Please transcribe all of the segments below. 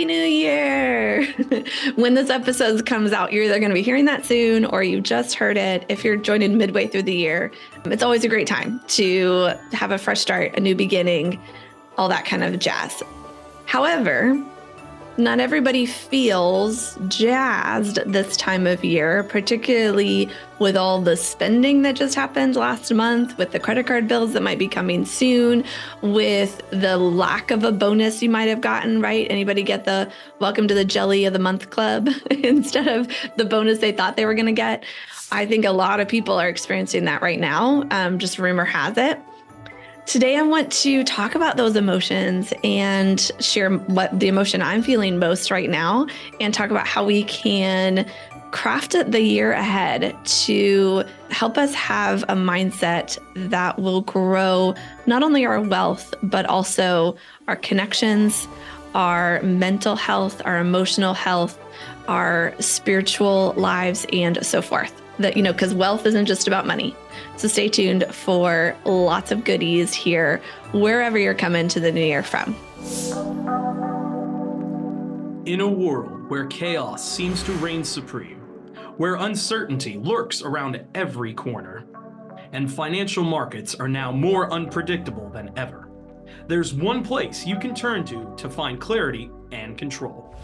Happy New Year. When this episode comes out, you're either going to be hearing that soon or you just heard it. If you're joining midway through the year, it's always a great time to have a fresh start, a new beginning, all that kind of jazz. However, not everybody feels jazzed this time of year, particularly with all the spending that just happened last month, with the credit card bills that might be coming soon, with the lack of a bonus you might have gotten, right? Anybody get the welcome to the jelly of the month club instead of the bonus they thought they were going to get? I think a lot of people are experiencing that right now. Just rumor has it. Today, I want to talk about those emotions and share what the emotion I'm feeling most right now and talk about how we can craft the year ahead to help us have a mindset that will grow not only our wealth, but also our connections, our mental health, our emotional health, our spiritual lives, and so forth. That, because wealth isn't just about money. So stay tuned for lots of goodies here, wherever you're coming to the new year from. In a world where chaos seems to reign supreme, where uncertainty lurks around every corner, and financial markets are now more unpredictable than ever, there's one place you can turn to find clarity and control.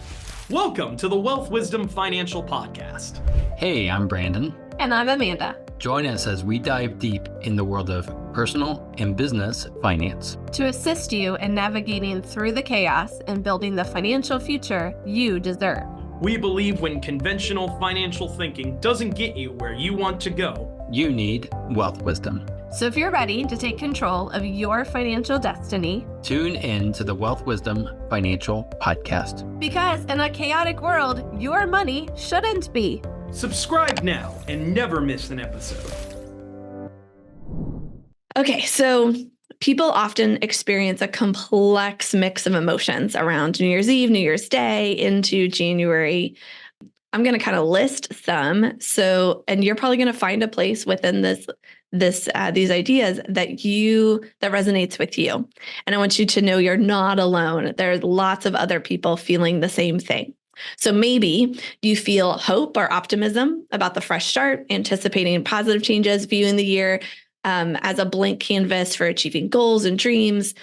Welcome to the Wealth Wisdom Financial Podcast. Hey, I'm Brandon. And I'm Amanda. Join us as we dive deep in the world of personal and business finance to assist you in navigating through the chaos and building the financial future you deserve. We believe when conventional financial thinking doesn't get you where you want to go, you need wealth wisdom. So if you're ready to take control of your financial destiny, tune in to the Wealth Wisdom Financial Podcast. Because in a chaotic world, your money shouldn't be. Subscribe now and never miss an episode. Okay, so people often experience a complex mix of emotions around New Year's Eve, New Year's Day, into January. I'm going to kind of list some. So, and you're probably going to find a place within these ideas that resonates with you. And I want you to know you're not alone. There's lots of other people feeling the same thing. So maybe you feel hope or optimism about the fresh start, anticipating positive changes, viewing the year as a blank canvas for achieving goals and dreams.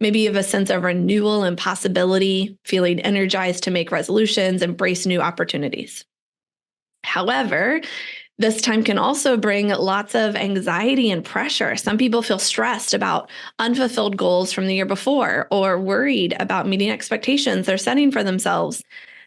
Maybe you have a sense of renewal and possibility, feeling energized to make resolutions, embrace new opportunities. However, this time can also bring lots of anxiety and pressure. Some people feel stressed about unfulfilled goals from the year before or worried about meeting expectations they're setting for themselves.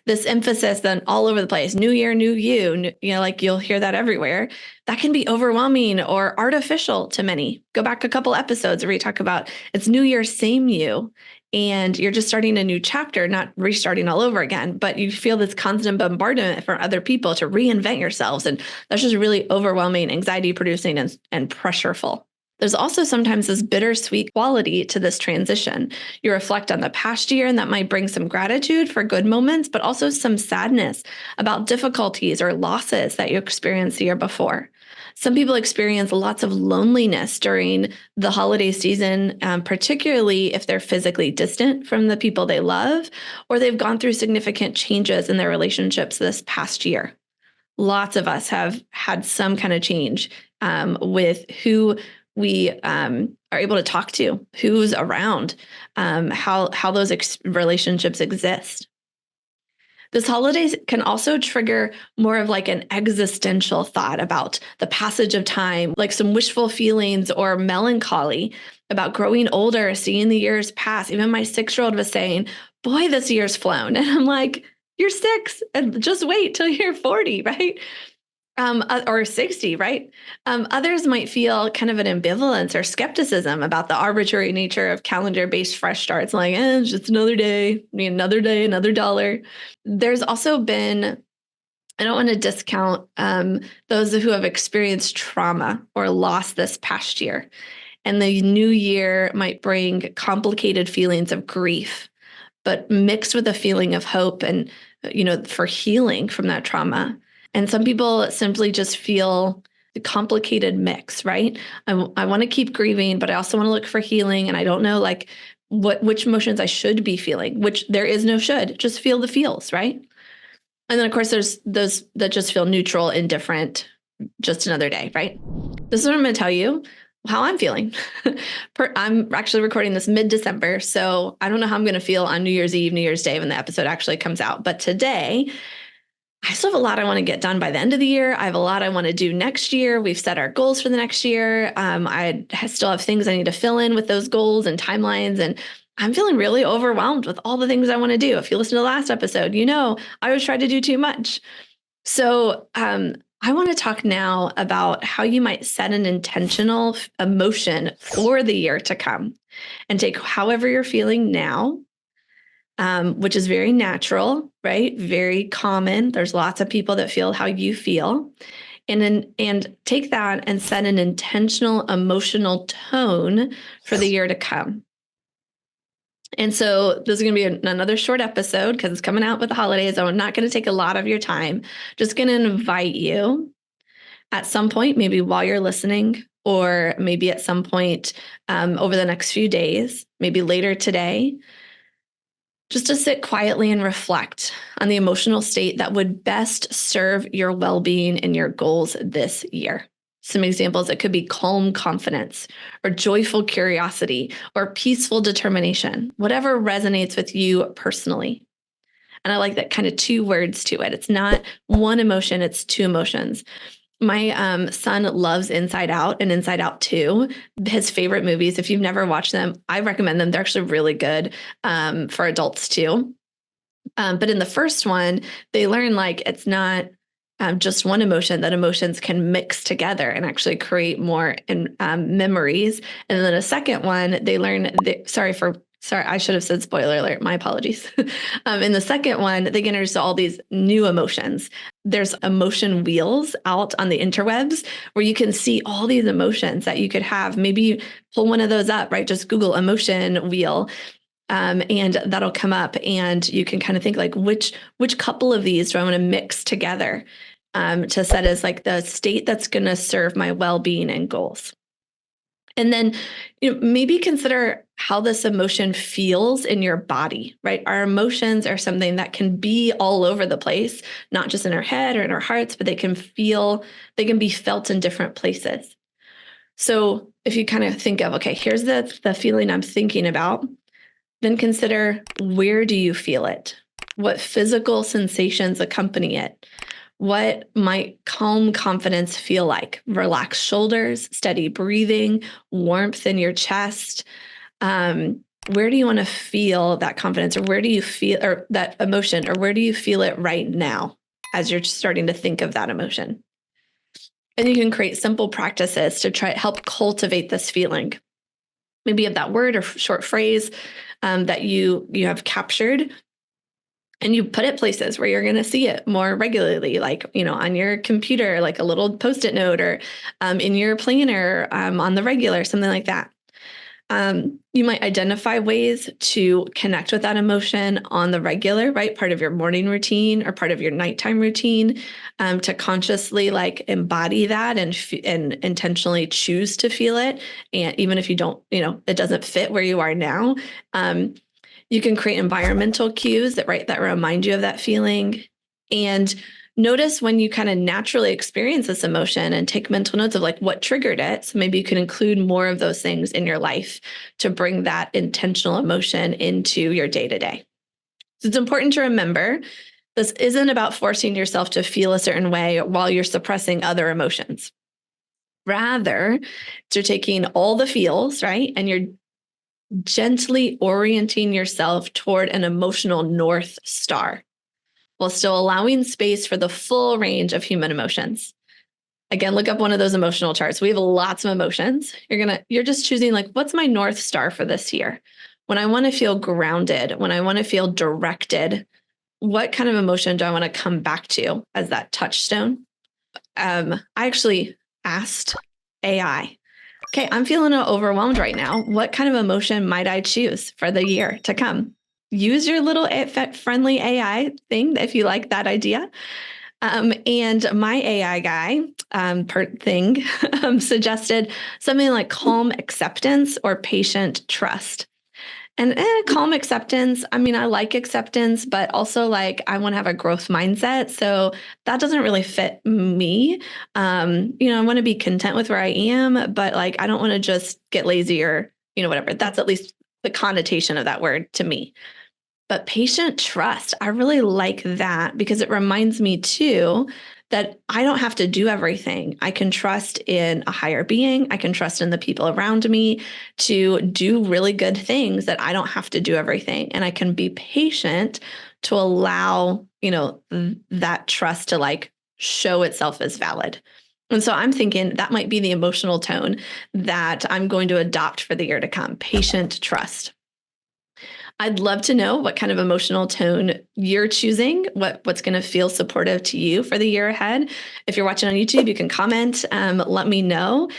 This emphasis then all over the place, new year, new you, like you'll hear that everywhere. That can be overwhelming or artificial to many. Go back a couple episodes where we talk about it's new year, same you, and you're just starting a new chapter, not restarting all over again, but you feel this constant bombardment from other people to reinvent yourselves. And that's just really overwhelming, anxiety producing and pressureful. There's also sometimes this bittersweet quality to this transition. You reflect on the past year, and that might bring some gratitude for good moments, but also some sadness about difficulties or losses that you experienced the year before. Some people experience lots of loneliness during the holiday season, particularly if they're physically distant from the people they love, or they've gone through significant changes in their relationships this past year. Lots of us have had some kind of change with who we are able to talk to, who's around, how those relationships exist. This holidays can also trigger more of like an existential thought about the passage of time, like some wishful feelings or melancholy about growing older, seeing the years pass. Even my 6-year-old was saying, boy, this year's flown. And I'm like, you're 6 and just wait till you're 40, right? Or 60, right? Others might feel kind of an ambivalence or skepticism about the arbitrary nature of calendar-based fresh starts, like, it's just another day, another day, another dollar. There's also been, I don't want to discount those who have experienced trauma or loss this past year. And the new year might bring complicated feelings of grief, but mixed with a feeling of hope and, for healing from that trauma. And some people simply just feel the complicated mix, right? I want to keep grieving, but I also want to look for healing. And I don't know which emotions I should be feeling, which there is no should, just feel the feels, right? And then of course there's those that just feel neutral, indifferent, just another day, right? This is what I'm going to tell you how I'm feeling. I'm actually recording this mid-December, so I don't know how I'm going to feel on New Year's Eve, New Year's Day when the episode actually comes out. But today, I still have a lot I want to get done by the end of the year. I have a lot I want to do next year. We've set our goals for the next year. I still have things I need to fill in with those goals and timelines. And I'm feeling really overwhelmed with all the things I want to do. If you listen to the last episode, you know I always try to do too much. So I want to talk now about how you might set an intentional emotion for the year to come and take however you're feeling now, which is very natural, right? Very common. There's lots of people that feel how you feel. And take that and set an intentional emotional tone for the year to come. And so this is going to be another short episode because it's coming out with the holidays. I'm not going to take a lot of your time. Just going to invite you at some point, maybe while you're listening, or maybe at some point over the next few days, maybe later today, just to sit quietly and reflect on the emotional state that would best serve your well-being and your goals this year. Some examples, it could be calm confidence or joyful curiosity or peaceful determination, whatever resonates with you personally. And I like that kind of two words to it. It's not one emotion, it's two emotions. My son loves Inside Out and Inside Out 2, his favorite movies. If you've never watched them, I recommend them. They're actually really good for adults too. But in the first one, they learn like it's not just one emotion, that emotions can mix together and actually create more memories. And then a second one, they learn, sorry, I should have said spoiler alert. My apologies. In the second one, they get introduced to all these new emotions. There's emotion wheels out on the interwebs where you can see all these emotions that you could have. Maybe you pull one of those up, right? Just Google emotion wheel. And that'll come up and you can kind of think like, which couple of these do I want to mix together to set as like the state that's going to serve my well-being and goals. And then, maybe consider how this emotion feels in your body, right? Our emotions are something that can be all over the place, not just in our head or in our hearts, but they can be felt in different places. So if you kind of think of, okay, here's the feeling I'm thinking about, then consider, where do you feel it? What physical sensations accompany it? What might calm confidence feel like? Relaxed shoulders, steady breathing, warmth in your chest. Where do you want to feel that confidence, or where do you feel, or that emotion, or where do you feel it right now as you're starting to think of that emotion? And you can create simple practices to try to help cultivate this feeling. Maybe you have that word or short phrase that you have captured, and you put it places where you're going to see it more regularly, like, on your computer, like a little Post-it note, or in your planner on the regular, something like that. You might identify ways to connect with that emotion on the regular, right? Part of your morning routine or part of your nighttime routine, to consciously like embody that and intentionally choose to feel it. And even if you don't, it doesn't fit where you are now, you can create environmental cues that remind you of that feeling. And notice when you kind of naturally experience this emotion and take mental notes of like what triggered it. So maybe you can include more of those things in your life to bring that intentional emotion into your day-to-day. So it's important to remember this isn't about forcing yourself to feel a certain way while you're suppressing other emotions. Rather, you're taking all the feels, right? And you're gently orienting yourself toward an emotional North Star, while still allowing space for the full range of human emotions. Again, look up one of those emotional charts. We have lots of emotions. You're just choosing like, what's my North Star for this year? When I want to feel grounded, when I want to feel directed, what kind of emotion do I want to come back to as that touchstone? I actually asked AI, okay, I'm feeling overwhelmed right now. What kind of emotion might I choose for the year to come? Use your little friendly AI thing if you like that idea. And my AI guy suggested something like calm acceptance or patient trust. And calm acceptance. I mean, I like acceptance, but also like I want to have a growth mindset. So that doesn't really fit me. I want to be content with where I am, but like I don't want to just get lazy or, whatever. That's at least the connotation of that word to me. But patient trust, I really like that because it reminds me too that I don't have to do everything. I can trust in a higher being. I can trust in the people around me to do really good things, that I don't have to do everything. And I can be patient to allow, that trust to like show itself as valid. And so I'm thinking that might be the emotional tone that I'm going to adopt for the year to come. Patient trust. I'd love to know what kind of emotional tone you're choosing, what's going to feel supportive to you for the year ahead. If you're watching on YouTube, you can comment, let me know.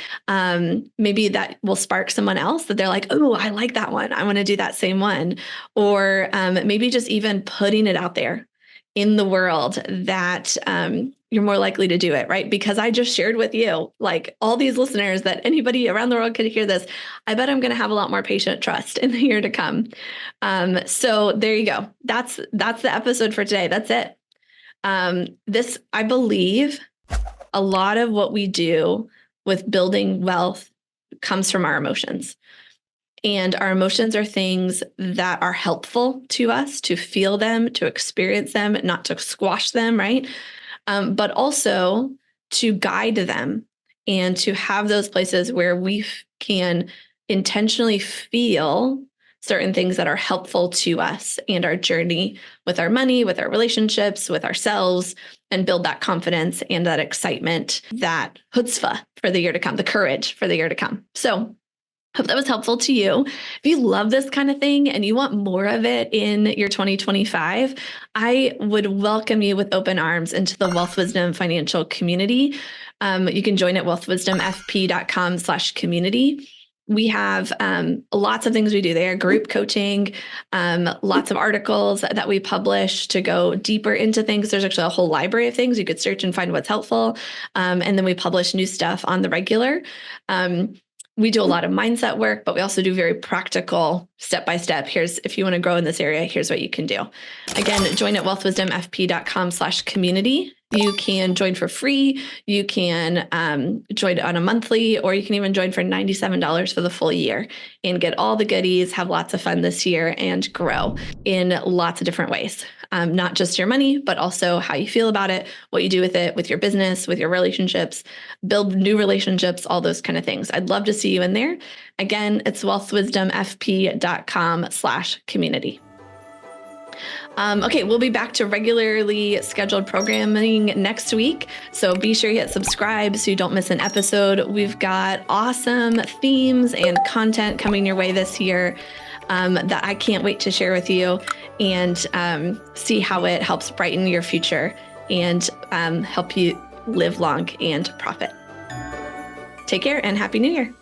Maybe that will spark someone else that they're like, oh, I like that one. I want to do that same one. Or maybe just even putting it out there in the world that you're more likely to do it, right? Because I just shared with you, like all these listeners, that anybody around the world could hear this. I bet I'm going to have a lot more patient trust in the year to come. So there you go. That's the episode for today. That's it. I believe a lot of what we do with building wealth comes from our emotions. And our emotions are things that are helpful to us to feel them, to experience them, not to squash them, right? But also to guide them and to have those places where we can intentionally feel certain things that are helpful to us and our journey with our money, with our relationships, with ourselves, and build that confidence and that excitement, that chutzpah for the year to come, the courage for the year to come. So hope that was helpful to you. If you love this kind of thing and you want more of it in your 2025, I would welcome you with open arms into the Wealth Wisdom financial community. You can join at wealthwisdomfp.com/community. We have lots of things we do there, group coaching, lots of articles that we publish to go deeper into things. There's actually a whole library of things. You could search and find what's helpful. And then we publish new stuff on the regular. We do a lot of mindset work, but we also do very practical step-by-step. If you want to grow in this area, here's what you can do. Again, join at wealthwisdomfp.com/community. You can join for free. You can join on a monthly, or you can even join for $97 for the full year and get all the goodies, have lots of fun this year, and grow in lots of different ways. Not just your money, but also how you feel about it, what you do with it, with your business, with your relationships, build new relationships, all those kind of things. I'd love to see you in there. Again, it's wealthwisdomfp.com/community. Okay, we'll be back to regularly scheduled programming next week. So be sure you hit subscribe so you don't miss an episode. We've got awesome themes and content coming your way this year that I can't wait to share with you and see how it helps brighten your future and help you live long and profit. Take care and Happy New Year.